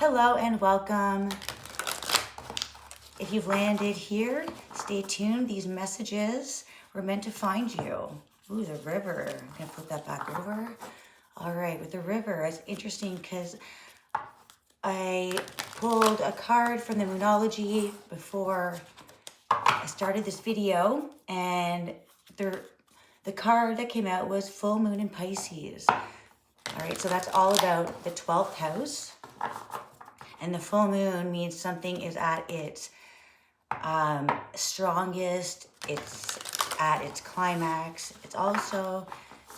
Hello and welcome. If you've landed here, stay tuned. These messages were meant to find you. Ooh, the river. I'm gonna flip that back over. All right, with the river, it's interesting because I pulled a card from the Moonology before I started this video, and the card that came out was full moon in Pisces. All right, so that's all about the 12th house. And the full moon means something is at its strongest, it's at its climax. It's also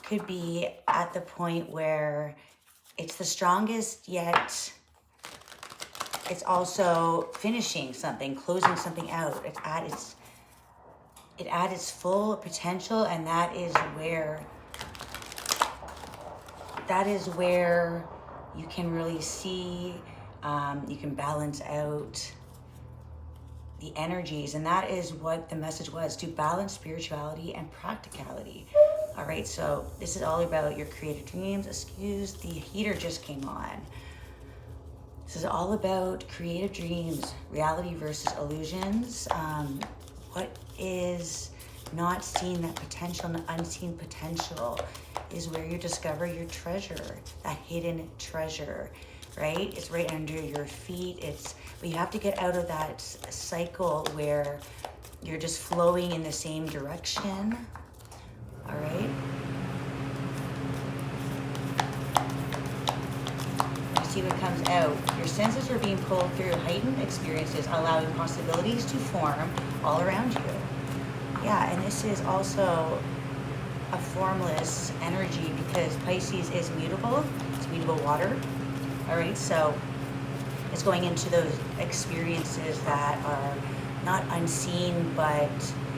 could be at the point where it's the strongest, yet it's also finishing something, closing something out. It's at its full potential, and that is where you can really see, you can balance out the energies, and that is what the message was, to balance spirituality and practicality. All right, so this is all about your creative dreams. Excuse, the heater just came on. This is all about creative dreams, reality versus illusions. What is not seen, that potential, and unseen potential is where you discover your treasure, that hidden treasure, right? It's right under your feet. But you have to get out of that cycle where you're just flowing in the same direction. All right. You see what comes out. Your senses are being pulled through heightened experiences, allowing possibilities to form all around you. Yeah, and this is also a formless energy because Pisces is mutable. It's mutable water. All right, so it's going into those experiences that are not unseen, but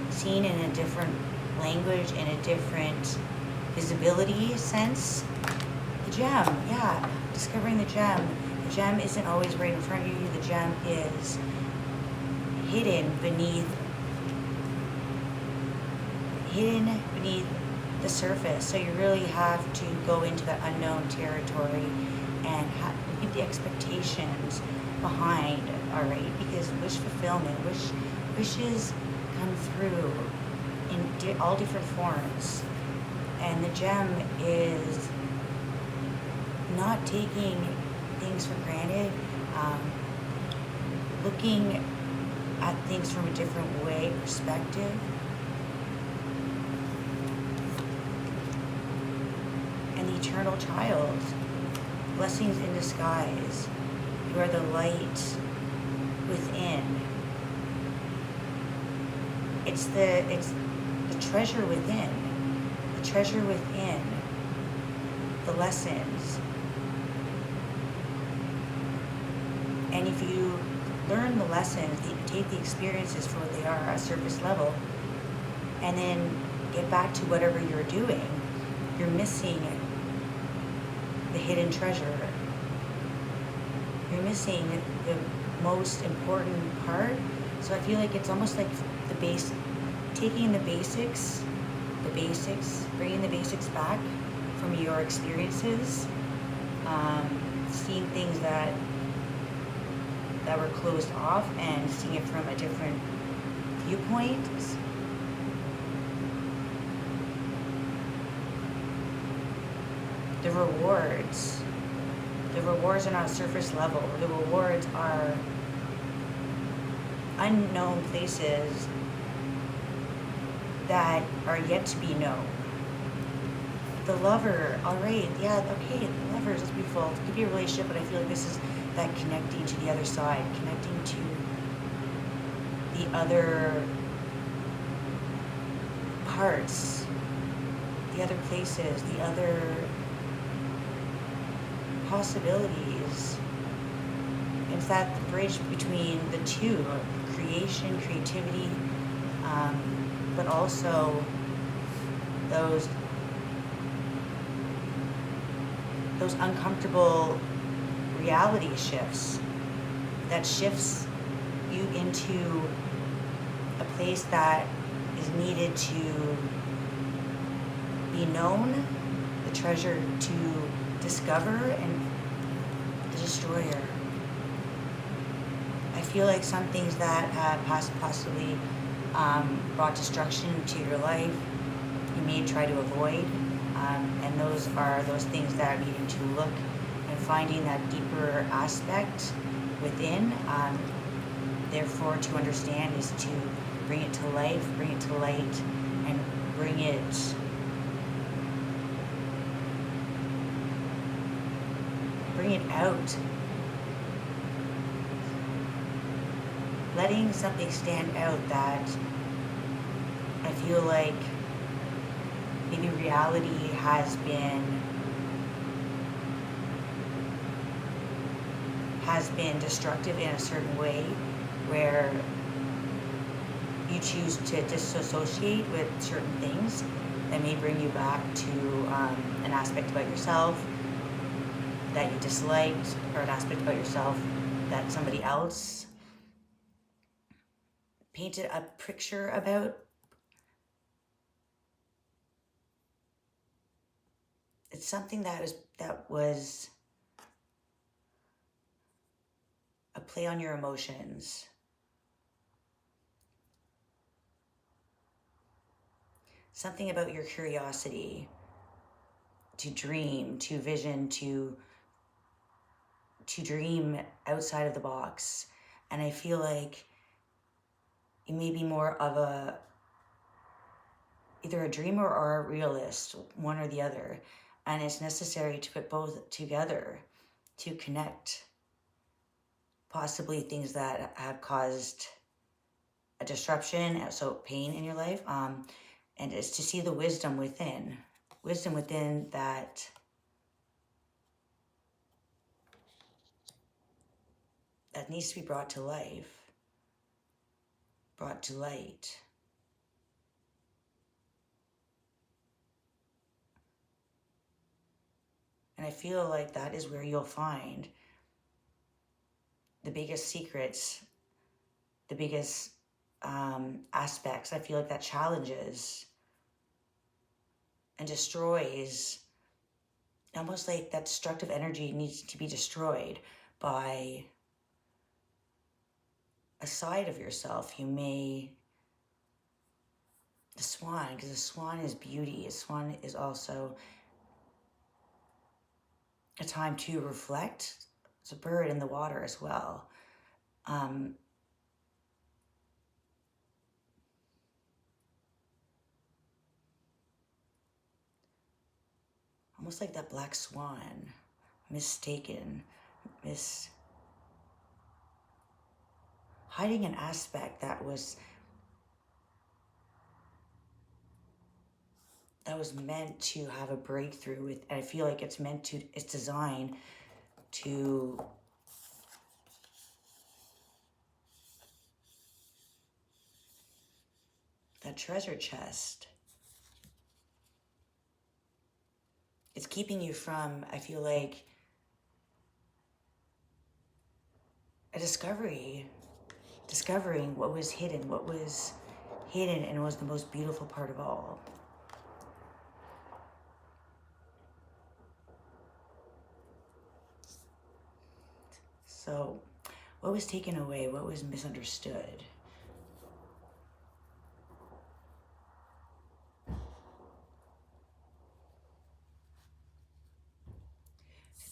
seen in a different language, in a different visibility sense. The gem, yeah, discovering the gem. The gem isn't always right in front of you. The gem is hidden beneath the surface. So you really have to go into the unknown territory and keep the expectations behind, all right? Because wish fulfillment, wishes come through in all different forms. And the gem is not taking things for granted, looking at things from a different way, perspective. And the eternal child, blessings in disguise. You are the light within. It's the treasure within. The treasure within. The lessons. And if you learn the lessons, take the experiences for what they are at surface level, and then get back to whatever you're doing, you're missing the hidden treasure. You're missing the most important part. So I feel like it's almost like taking the basics, bringing the basics back from your experiences, seeing things that were closed off and seeing it from a different viewpoint. The rewards are not surface level. The rewards are unknown places that are yet to be known. The lover, all right, yeah, okay, the lovers, that's beautiful. It could be a relationship, but I feel like this is that connecting to the other side, connecting to the other parts, the other places, the other possibilities. It's that the bridge between the two, creation, creativity, but also those uncomfortable reality shifts that shifts you into a place that is needed to be known, the treasure to discover, and the destroyer. feel like some things that have possibly brought destruction to your life, you may try to avoid. And those are those things that are needing to look and finding that deeper aspect within. Therefore, to understand is to bring it to life, bring it to light, and bring it out. Letting something stand out that I feel like maybe reality has been destructive in a certain way, where you choose to disassociate with certain things that may bring you back to an aspect about yourself that you disliked, or an aspect about yourself that somebody else painted a picture about. It's something that was a play on your emotions. Something about your curiosity to dream, to vision, to dream outside of the box. And I feel like you may be more of either a dreamer or a realist, one or the other. And it's necessary to put both together to connect possibly things that have caused a disruption, so pain in your life. And it's to see the wisdom within that needs to be brought to life, brought to light. And I feel like that is where you'll find the biggest secrets, the biggest aspects. I feel like that challenges and destroys, almost like that destructive energy needs to be destroyed by a side of yourself. You may, the swan, because the swan is beauty. A swan is also a time to reflect. It's a bird in the water as well. Almost like that black swan, mistaken, hiding an aspect that was meant to have a breakthrough with. And I feel like it's designed to that treasure chest. It's keeping you from, I feel like, a discovering what was hidden and was the most beautiful part of all. So, what was taken away? What was misunderstood?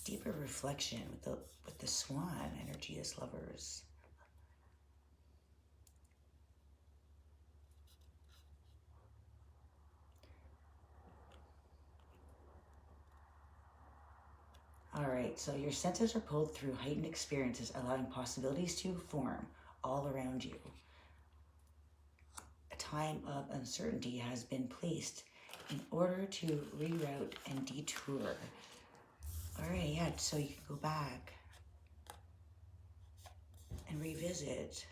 Deeper reflection with the swan energy as lovers. All right, so your senses are pulled through heightened experiences, allowing possibilities to form all around you. A time of uncertainty has been placed in order to reroute and detour. All right, yeah, so you can go back and revisit.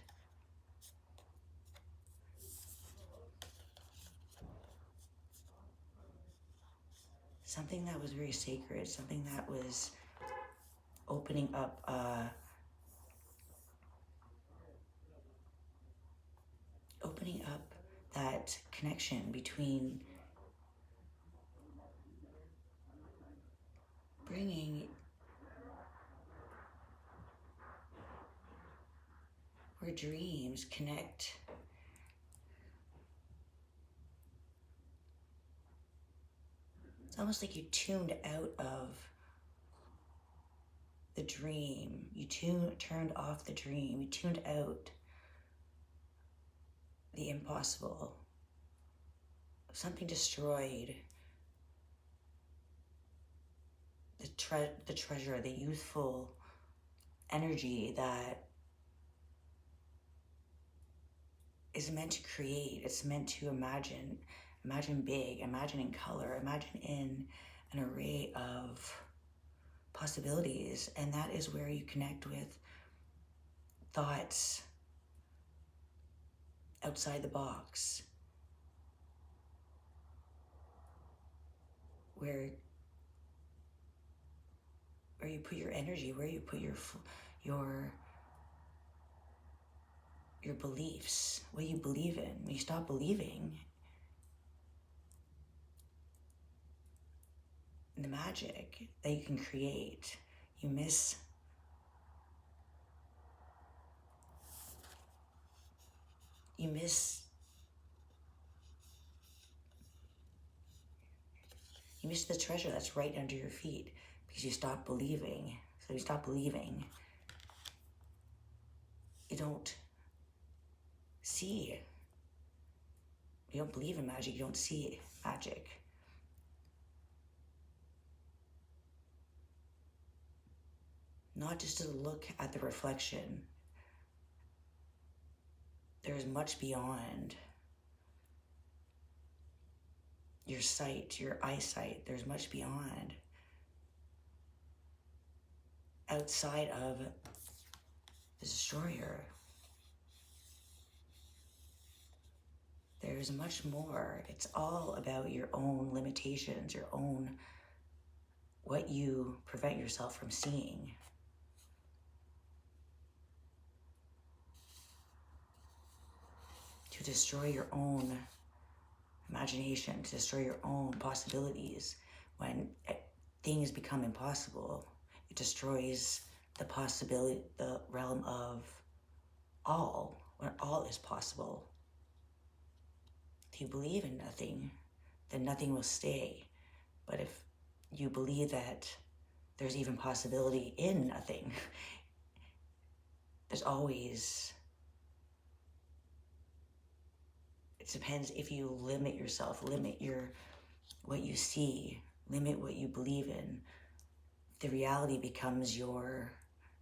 Something that was very sacred, something that was opening up that connection between bringing your dreams, connect. It's almost like you tuned out of the dream. You turned off the dream. You tuned out the impossible. Something destroyed the treasure, the youthful energy that is meant to create. It's meant to imagine big, imagine in color, imagine in an array of possibilities. And that is where you connect with thoughts outside the box, where you put your energy, where you put your beliefs, what you believe in. When you stop believing in the magic that you can create, you miss the treasure that's right under your feet because you stop believing. So you stop believing, you don't see. You don't believe in magic, you don't see magic. Not just to look at the reflection. There is much beyond your sight, your eyesight. There's much beyond, outside of the destroyer. There's much more. It's all about your own limitations, your own, what you prevent yourself from seeing. To destroy your own imagination, to destroy your own possibilities. When things become impossible, it destroys the possibility, the realm of all, when all is possible. If you believe in nothing, then nothing will stay. But if you believe that there's even possibility in nothing, there's always, it depends if you limit yourself, limit what you see, limit what you believe in. The reality becomes your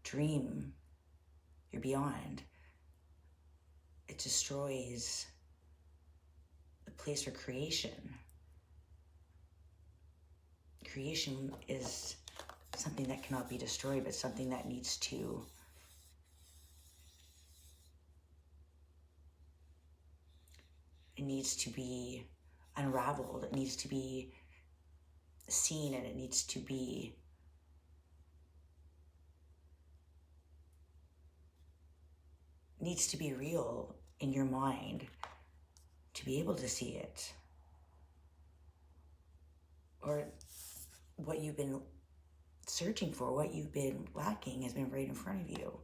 dream, your beyond. It destroys the place for creation. Creation is something that cannot be destroyed, but something that needs to be unraveled. It needs to be seen, and it needs to be real in your mind to be able to see it. Or what you've been searching for, what you've been lacking has been right in front of you.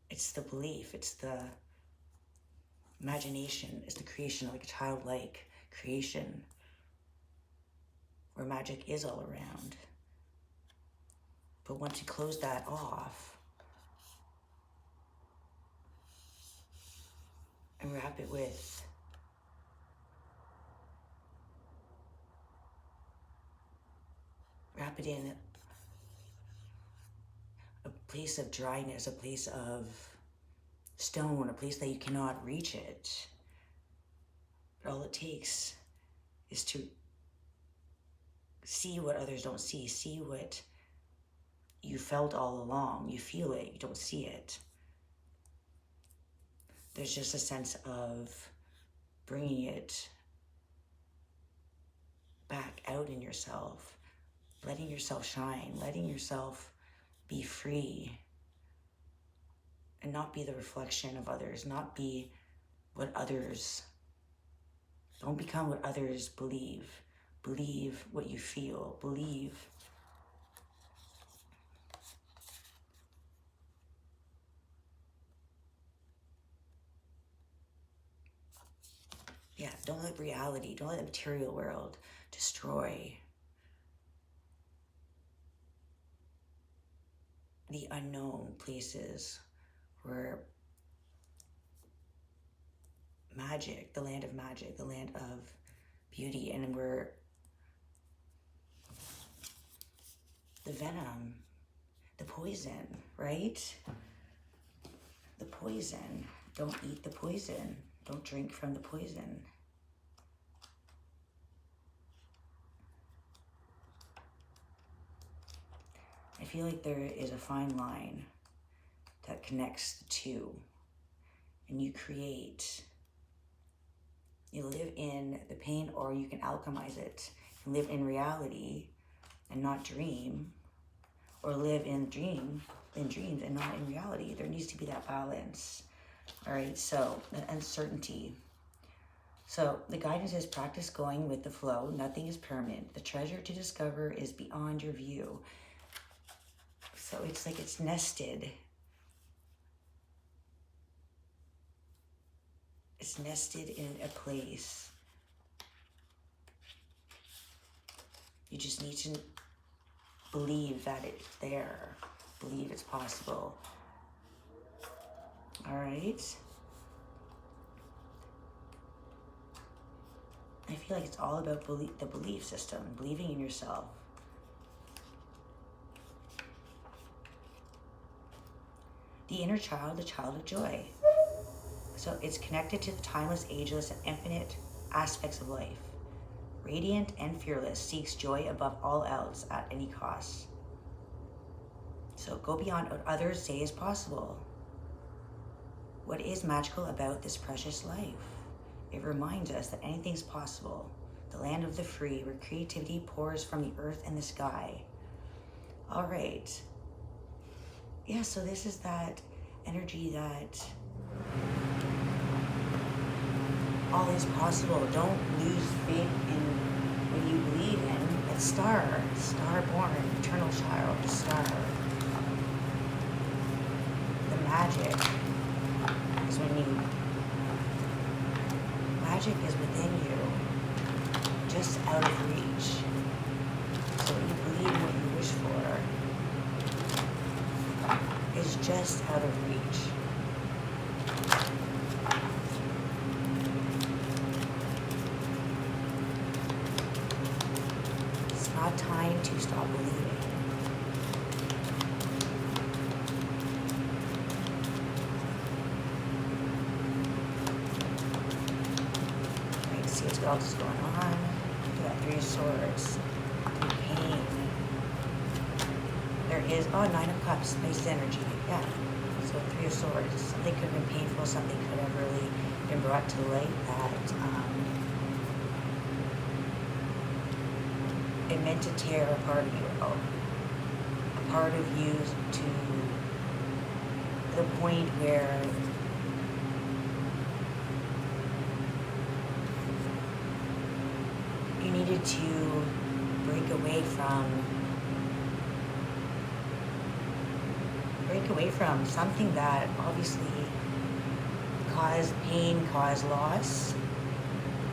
It's the belief, it's the imagination, it's the creation, like a childlike creation where magic is all around. But once you close that off and wrap it in a place of dryness, a place of stone, a place that you cannot reach it. But all it takes is to see what others don't see what you felt all along. You feel it, you don't see it. There's just a sense of bringing it back out in yourself, letting yourself shine, letting yourself be free, and not be the reflection of others, not be what others, don't become what others believe. Believe what you feel, believe Yeah, don't let reality, don't let the material world destroy the unknown places where magic, the land of magic, the land of beauty, and where the venom, the poison, right? The poison. Don't eat the poison. Don't drink from the poison. I feel like there is a fine line that connects the two. And you live in the pain, or you can alchemize it. You can live in reality and not dream, or live in dreams and not in reality. There needs to be that balance. All right, so the uncertainty. So the guidance is practice going with the flow. Nothing is permanent. The treasure to discover is beyond your view. So it's like it's nested. It's nested in a place. You just need to believe that it's there. Believe it's possible. All right. I feel like it's all about the belief system, believing in yourself. The inner child, the child of joy. So it's connected to the timeless, ageless, and infinite aspects of life. Radiant and fearless, seeks joy above all else at any cost. So go beyond what others say is possible. What is magical about this precious life? It reminds us that anything's possible. The land of the free, where creativity pours from the earth and the sky. All right. Yeah, so this is that energy that all is possible. Don't lose faith in what you believe in. That star born, eternal child, the star. The magic is magic is within you, just out of reach. So what you believe and what you wish for is just out of reach. It's not time to stop believing. Right, see what's else going on. We got 3 of Swords. Pain. There is, oh, 9 of Cups, nice energy, yeah. So 3 of Swords, something could have been painful, something could have really been brought to light that it meant to tear a part of you out. A part of you to the point where you needed to break away from something that obviously caused pain, caused loss,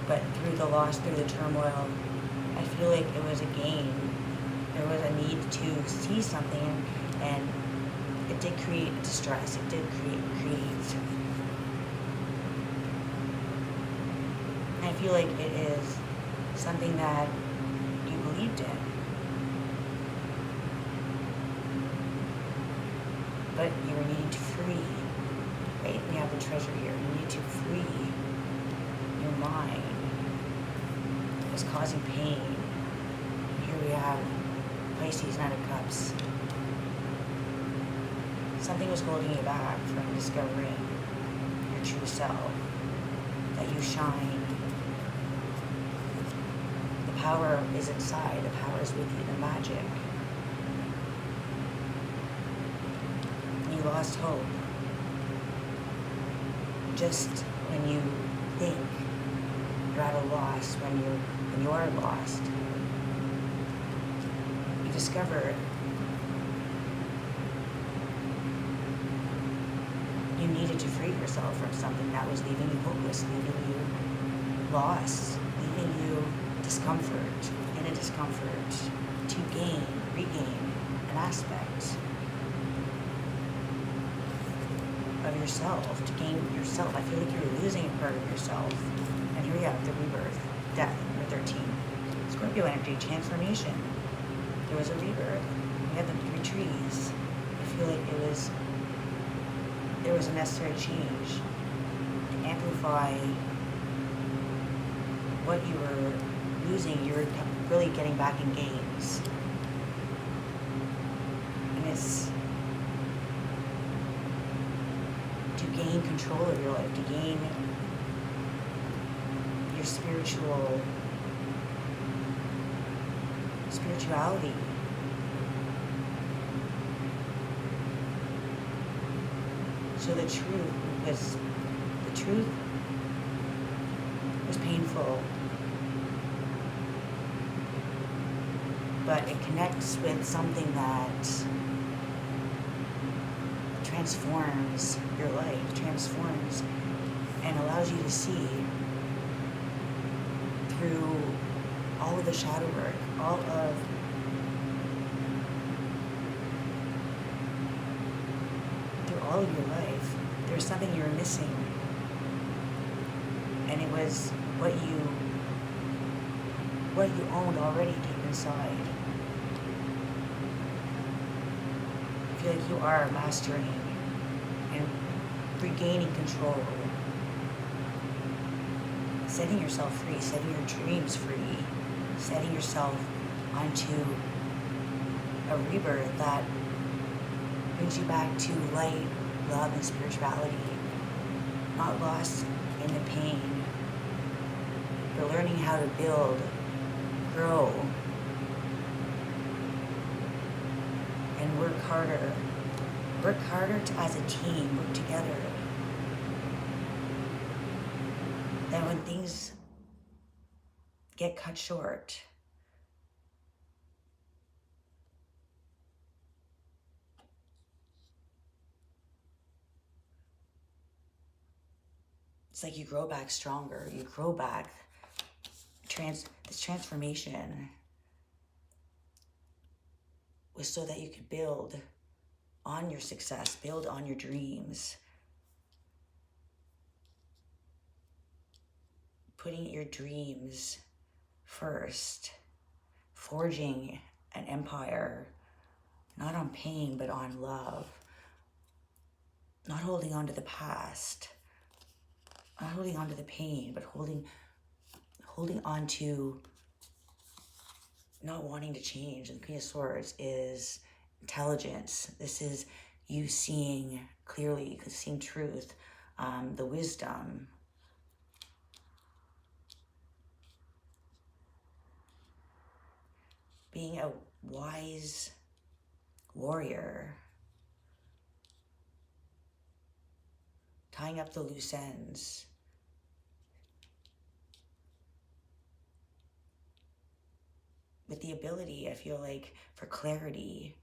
but through the loss, through the turmoil, I feel like it was a gain. There was a need to see something, and it did create distress. It did create. I feel like it is something that you believed in. But you were needing to free, right? And you have the treasure here. You need to free your mind. It was causing pain. Here we have Pisces, 9 of Cups. Something was holding you back from discovering your true self, that you shine. The power is inside. The power is with you, the magic. You lost hope. Just when you think you're at a loss, when you are lost, you discover you needed to free yourself from something that was leaving you hopeless, leaving you loss, leaving you discomfort, in a discomfort, to regain an aspect of yourself, to gain yourself. I feel like you're losing a part of yourself. And here we have the rebirth, death, number 13. Scorpio energy, transformation. There was a rebirth. We have the 3 trees. I feel like there was a necessary change to amplify what you were losing. You were really getting back in gains. And it's to gain control of your life, to gain your spirituality. So the truth was painful, but it connects with something that transforms your life, transforms and allows you to see through all of the shadow work, through all of your life. There's something you were missing, and it was what you owned already deep inside. I feel like you are mastering and regaining control, setting yourself free, setting your dreams free, setting yourself onto a rebirth that brings you back to light, love, and spirituality. Not lost in the pain, but learning how to build, grow, and work harder. Work harder as a team, work together. That when things get cut short, it's like you grow back stronger. You grow back. This transformation was so that you could build on your success, build on your dreams, putting your dreams first, forging an empire, not on pain, but on love, not holding on to the past, not holding on to the pain, but holding on to not wanting to change. And the Queen of Swords is intelligence. This is you seeing clearly, seeing truth, the wisdom. Being a wise warrior. Tying up the loose ends. With the ability, I feel like, for clarity.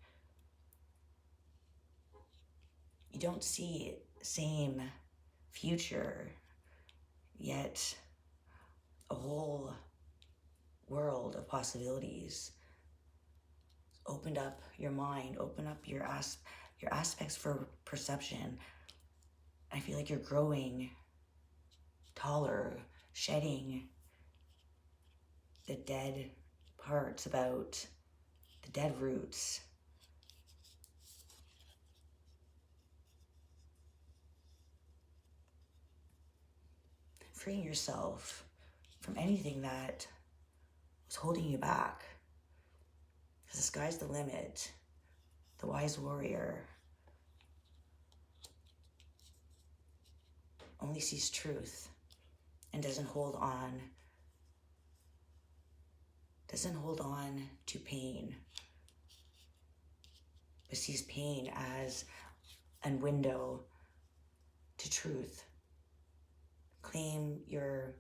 You don't see same future, yet a whole world of possibilities. Opened up your mind, open up your aspects for perception. I feel like you're growing taller, shedding the dead parts about the dead roots. Freeing yourself from anything that was holding you back. Because the sky's the limit. The wise warrior only sees truth and doesn't hold on to pain, but sees pain as a window to truth. Claiming your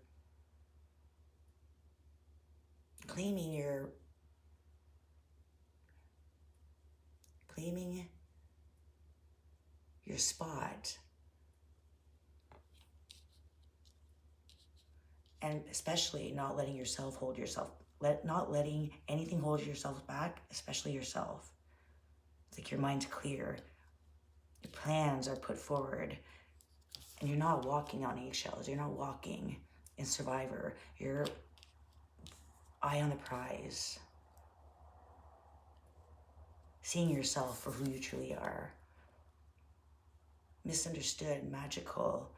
spot And especially not letting yourself hold yourself, not letting anything hold yourself back, especially yourself. It's like your mind's clear, your plans are put forward, and you're not walking on eggshells. You're not walking in Survivor. You're eye on the prize, seeing yourself for who you truly are. Misunderstood, magical,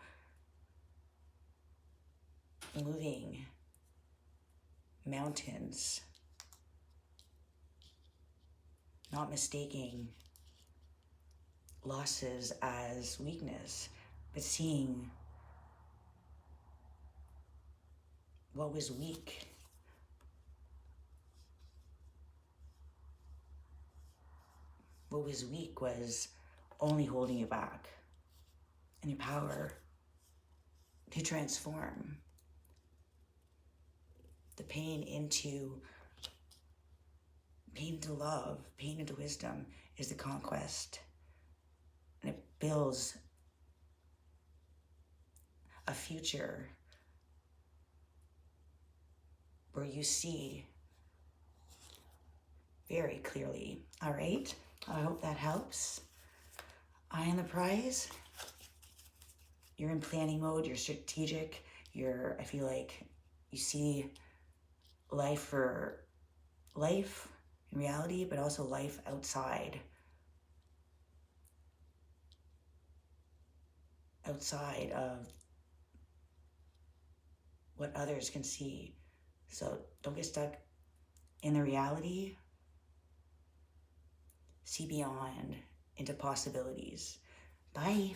moving mountains, not mistaking losses as weakness, but seeing what was weak. What was weak was only holding you back, and your power to transform the pain into love, pain into wisdom is the conquest. And it builds a future where you see very clearly. All right, I hope that helps. Eye on the prize. You're in planning mode, you're strategic, I feel like you see life for life in reality, but also life outside of what others can see. So don't get stuck in the reality. See beyond into possibilities. Bye.